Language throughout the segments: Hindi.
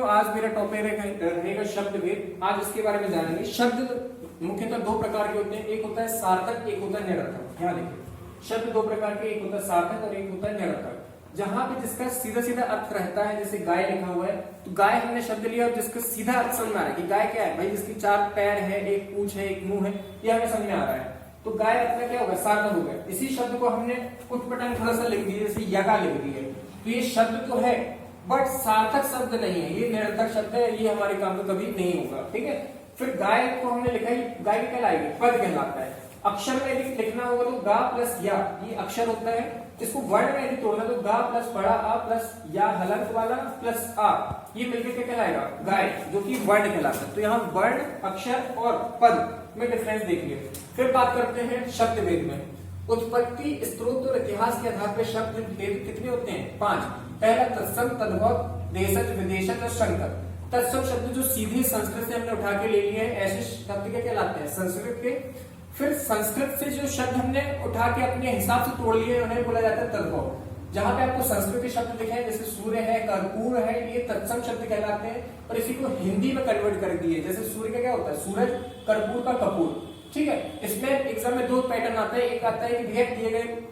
विद्यार्थियों, आज मेरा टॉपिक रहेगा शब्द भेद। आज इसके बारे में जानेंगे। शब्द मुख्यतः दो प्रकार के होते हैं, एक होता है सार्थक, एक होता है निरर्थक। यहाँ देखिए, शब्द दो प्रकार के, एक होता है सार्थक और एक होता है निरर्थक। जहां पे जिसका सीधा सीधा अर्थ रहता है, जैसे गाय लिखा हुआ है तो गाय हमने शब्द लिया और जिसका सीधा अर्थ समझ में आ रहा है कि गाय क्या है भाई, जिसकी 4 पैर है, एक पूंछ है, एक मुंह है, ये हमें समझ में आ रहा है, तो गाय अर्थ में क्या होगा, सार्थक हो गया। इसी शब्द को हमने उठपटांग थोड़ा सा लिख दिया, जैसे यगा लिख दिया, तो ये शब्द तो है बट सार्थक शब्द नहीं है, ये निरर्थक शब्द है, ये हमारे काम में कभी नहीं होगा। ठीक है, फिर गाय को हमने लिखा, गाय कहलाएगी, पद कहलाता है। अक्षर में यदि लिखना होगा तो गा प्लस या, ये अक्षर होता है। इसको वर्ण में यदि तोड़ना तो गा प्लस बड़ा आ प्लस या हलंत वाला प्लस आ, ये मिलकर क्या कहलाएगा, गाय, जो कि वर्ण कहलाता है। तो यहाँ वर्ण, अक्षर और पद में डिफरेंस देखिए। फिर बात करते हैं शब्द भेद में। उत्पत्ति, स्त्रोत और इतिहास के आधार पर शब्द भेद कितने होते हैं, 5। पहला तत्सम, तद्भव, देशज, विदेशज और संकर। तत्सम शब्द जो सीधे संस्कृत से हमने उठा के ले लिए हैं, ऐसे शब्द क्या कहलाते हैं, संस्कृत के। फिर संस्कृत से जो शब्द हमने उठा के अपने हिसाब से तोड़ लिए, उन्हें बोला जाता है तद्भव। जहां पे आपको संस्कृत के शब्द दिखे हैं, जैसे सूर्य है, कर्पूर है, ये तत्सम शब्द कहलाते हैं। और इसी को हिंदी में कन्वर्ट कर दिए, जैसे सूर्य का क्या होता है, सूरज, कर्पूर का कपूर। ठीक है, इसमें एग्जाम में 2 पैटर्न आता है, एक आता है कि भैया दिए गए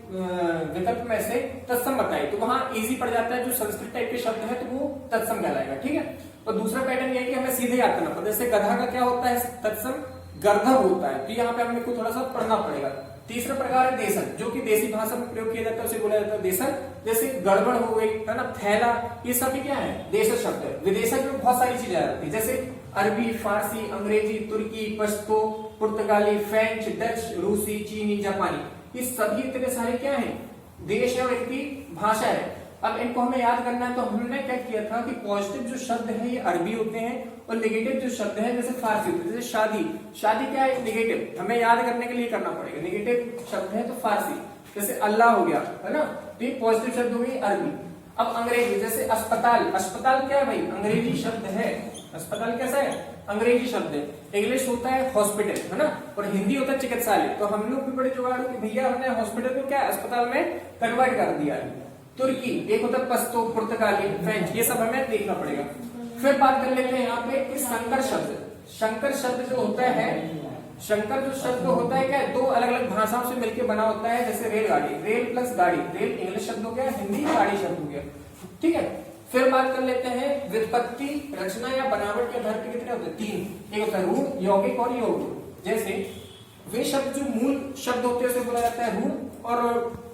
विकल्प में से तत्सम बताइए, तो वहां इजी पड़ जाता है, जो संस्कृत टाइप के शब्द है तो वो तत्सम कहलाएगा। ठीक है, और दूसरा पैटर्न ये है कि हमें सीधे याद करना पड़ता है, जैसे गधा का क्या होता है, तत्सम गर्धव होता है, तो यहाँ पे हमें थोड़ा सा पढ़ना पड़ेगा। तीसरा प्रकार है देशन, जो कि देसी भाषा में प्रयोग किया जाता है, उसे बोला जाता है देशन। जैसे गड़बड़ हो गई है ना, थैला, ये सभी क्या है, देश शब्द है। विदेशज में बहुत सारी चीजें आ जाती है, जैसे अरबी, फारसी, अंग्रेजी, तुर्की, पश्तो, पुर्तगाली, फ्रेंच, डच, रूसी, चीनी, जापानी, ये सभी इतने सारे क्या है, देश है और एक की भाषा है। अब इनको हमें याद करना है, तो हमने क्या किया था कि पॉजिटिव जो शब्द है ये अरबी होते हैं और नेगेटिव जो शब्द है जैसे फारसी होते हैं। जैसे शादी, शादी क्या है, नेगेटिव, हमें याद करने के लिए करना पड़ेगा, नेगेटिव शब्द है तो फारसी। जैसे अल्लाह हो गया, है ना, तो ये पॉजिटिव शब्द हो गई अरबी। अब अंग्रेजी, जैसे अस्पताल, अस्पताल क्या है भाई, अंग्रेजी शब्द है। अस्पताल कैसा है, अंग्रेजी शब्द है। इंग्लिश होता है हॉस्पिटल, है ना, और हिंदी होता है चिकित्सालय। तो हम लोग भी बड़े जुगाड़ कि भैया हमने हॉस्पिटल को क्या अस्पताल में कन्वर्ट कर दिया है। तुर्की, एक होता है पश्तो, पुर्तगाली, फ्रेंच, ये सब हमें देखना पड़ेगा। फिर बात कर लेते हैं यहाँ पे कि संकर शब्द। संकर शब्द जो होता है, शंकर जो शब्द होता है क्या, 2 अलग अलग भाषाओं से मिलकर बना होता है। जैसे रेलगाड़ी, रेल प्लस गाड़ी, रेल इंग्लिश शब्द हो गया, हिंदी गाड़ी शब्द हो गया। ठीक है, फिर बात कर लेते हैं व्युत्पत्ति, रचना या बनावट के आधार पर कितने होते हैं, 3। एक होता है रूढ़, यौगिक और योग रूढ़। जैसे वे शब्द जो मूल शब्द होते हैं उसे बोला जाता है रूढ़, और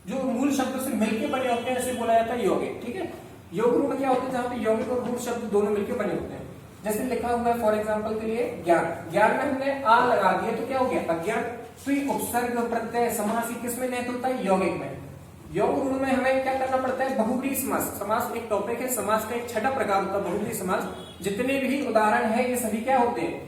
जो मूल शब्दों से मिलकर बने होते हैं उसे बोला जाता है यौगिक। ठीक है, योग रूढ़ क्या होते हैं, जहां पे यौगिक और रूढ़ शब्द दोनों मिलकर बने होते हैं। जैसे लिखा हुआ है फॉर एग्जांपल के लिए ज्ञान, ज्ञान में हमने आ लगा दिया तो क्या हो गया, अज्ञान। तो ये उपसर्ग, प्रत्यय, समास किस में निहित होता है, यौगिक में। योग रूढ़ में हमें क्या करना पड़ता है, बहुब्रीहि समास। समास एक टॉपिक है, समास का एक छठा प्रकार होता है बहुब्रीहि समास। जितने भी उदाहरण है ये सभी क्या होते हैं,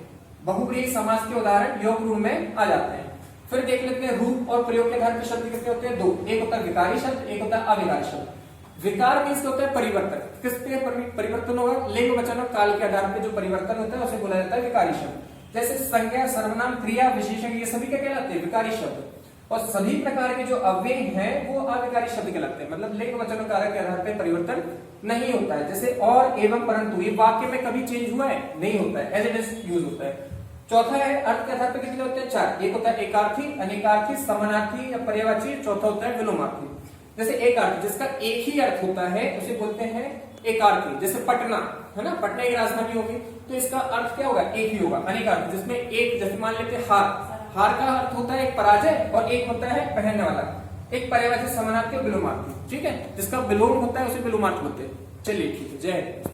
बहुब्रीहि समास के उदाहरण योग रूढ़ में आ जाते हैं। फिर देख लेते हैं रूप और प्रयोग के आधार पर शब्द कितने होते हैं, 2। एक होता है विकारी शब्द, एक होता है अविकारी शब्द। विकार मीन्स होता है परिवर्तन, किस पे परिवर्तन होगा, लिंग, वचन और काल के आधार पर जो परिवर्तन होता है उसे बोला जाता है विकारी शब्द। जैसे संज्ञा, सर्वनाम, क्रिया, विशेषण, ये सभी क्या कहलाते हैं, विकारी शब्द। और सभी प्रकार के जो अव्यय हैं वो अविकारी शब्द कहलाते हैं, मतलब लिंग, वचन और काल के आधार पर परिवर्तन नहीं होता है। जैसे और, एवं, परंतु, ये वाक्य में कभी चेंज हुआ है, नहीं होता है, एज इट इज यूज होता है। चौथा है अर्थ के आधार पर कितने होते हैं, 4। एक होता है एकार्थी, अनेकार्थी, समानार्थी या पर्यायवाची। चौथा होता है विलोमार्थी। जैसे एक अर्थ, जिसका एक ही अर्थ होता है उसे बोलते हैं एकार्थी। जैसे पटना, है ना, पटना की राजधानी होगी तो इसका अर्थ क्या होगा, एक ही होगा। अनेकार्थी, जिसमें एक, जैसे मान लेते हैं हार, हार का अर्थ होता है एक पराजय और एक होता है पहनने वाला। एक पर्यायवाची, समानार्थी और विलोमार्थी। ठीक है, जिसका विलोम होता है उसे विलोमार्थी बोलते हैं। चलिए ठीक है, जय हिंद।